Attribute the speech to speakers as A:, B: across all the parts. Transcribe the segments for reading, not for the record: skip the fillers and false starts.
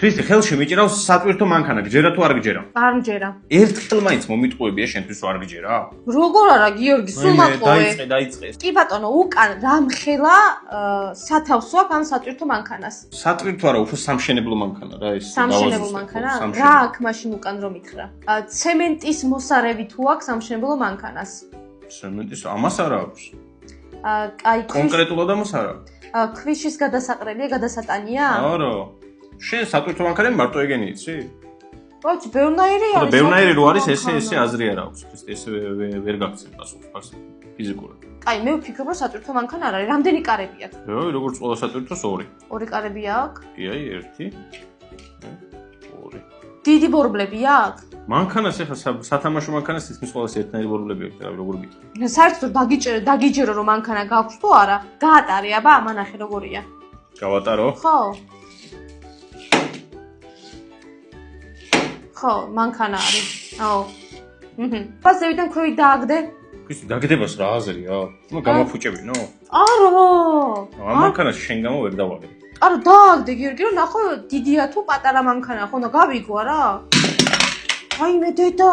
A: ქრისტე, ხელში მიჭირავს სატვირთო მანქანა, გჯერა თუ არ გჯერა?
B: არ მჯერა.
A: ერთხელ მაინც მომიტყუებია შენთვის არ გჯერა?
B: როგორ არა, გიორგი, სულ მატყუე.
A: დაიწყე.
B: კი ბატონო, უკან რამხელა სათავსო აქვს ამ სატვირთო მანქანას.
A: სატვირთო არა, უფრო სამშენებლო მანქანა რა ეს.
B: სამშენებლო მანქანა? რა აქვს მაშინ უკან რომ ითხრა? ცემენტის მოსარევი თუ აქვს სამშენებლო მანქანას?
A: ცემენტის ამას არა აქვს.
B: აი,
A: კონკრეტულად ამას არა.
B: ქვიშის გადასაყრელია, გადასატანია?
A: არა. შენ სატვირთო მანქანები მარტო ეგენი იცი?
B: ვაჩ, ბევრნაირი არის.
A: და ბევრნაირი რო არის, ესე აზრი არ აქვს. ეს ვერ გაგცემ პასუხს ფარს ფიზიკურად.
B: აი, მე ვფიქრობ, რომ სატვირთო მანქანა არ არის. რამდენი კარები აქვს?
A: როგორც ყველა სატვირთოს 2.
B: 2 კარები აქვს?
A: კი, აი 1, 2.
B: დიდი ბორბლები აქვს?
A: მანქანას ეხლა სათამაშო მანქანას თითქმის ყველას ერთნაირი ბორბლები აქვს, რა როგორ გითხრა.
B: საერთოდ დაგიჯერო რომ მანქანა გაქვს თუ არა? გაატარე აბა, ამანახე როგორია.
A: გავატარო?
B: ხო. ხო, მანქანა არის. აო. ფასევიდან ქვევით დააგდე?
A: ქრისტე, დაგდებას რა აზრია? ნუ გამაფუჭებინო?
B: არა.
A: ამ მანქანას შენ გამო ვერ დავალე.
B: არა, დააგდე გიორგი, რომ ნახო დიდია თუ პატარა მანქანა, ხო, გავიგო არა? აი მე დედა.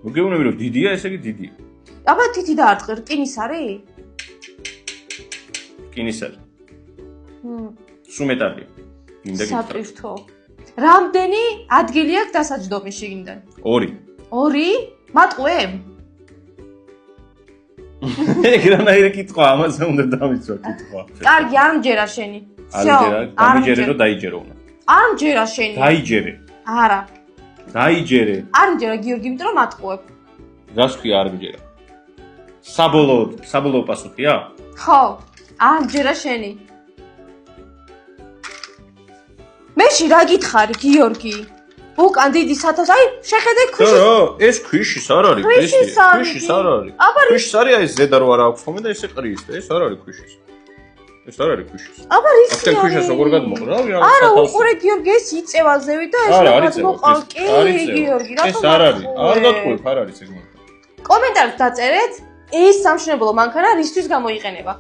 A: მოგეუბნები რომ დიდია, ესე იგი დიდია.
B: აბა თითი დაარტყე, რკინის არის?
A: რკინის არის. სუმეტალია. მინდა გითხრა.
B: სატვირთო. რამდენი ადგილი აქვს დასაჯდომი შიგნიდან?
A: 2.
B: 2? მატყუე?
A: ეგრანაირი კითხვა, ამაზე უნდა დამიცვა კითხვა.
B: კარგი, არ მჯერა შენი.
A: არ დამიჯერე რომ დაიჯერო უნდა.
B: არ მჯერა შენი.
A: დაიჯერე.
B: არა.
A: დაიჯერე.
B: არ მჯერა გიორგი, იმიტომ რომ მატყუებ.
A: რას ქვია არ მჯერა? საბოლოო პასუხია?
B: ხო, არ მჯერა შენი. მეში რა გითხარი გიორგი? უკან დიდი სათავსო, აი, შეხედე ქვიშის.
A: რა, ეს ქვიშის არ არის, ქრისტე. ქვიშის არ არის. ქვიშის არის ეს ზედა რო არ აქვს ხოლმე და ესე ყრის და ეს არ არის ქვიშის. ეს არ არის ქვიშის.
B: აბა ის
A: ახლა ქვიშას როგორ გადმოყრა?
B: არა, უყურე გიორგი, ეს იწევა ზევით და ეს გადმოყალ. კი, გიორგი, რა თქმა უნდა.
A: ეს არ არის. არ გატყუებ, არ არის ეგ მანქანა.
B: კომენტარით დაწერეთ, ეს სამშენებლო მანქანა რისთვის გამოიყენება?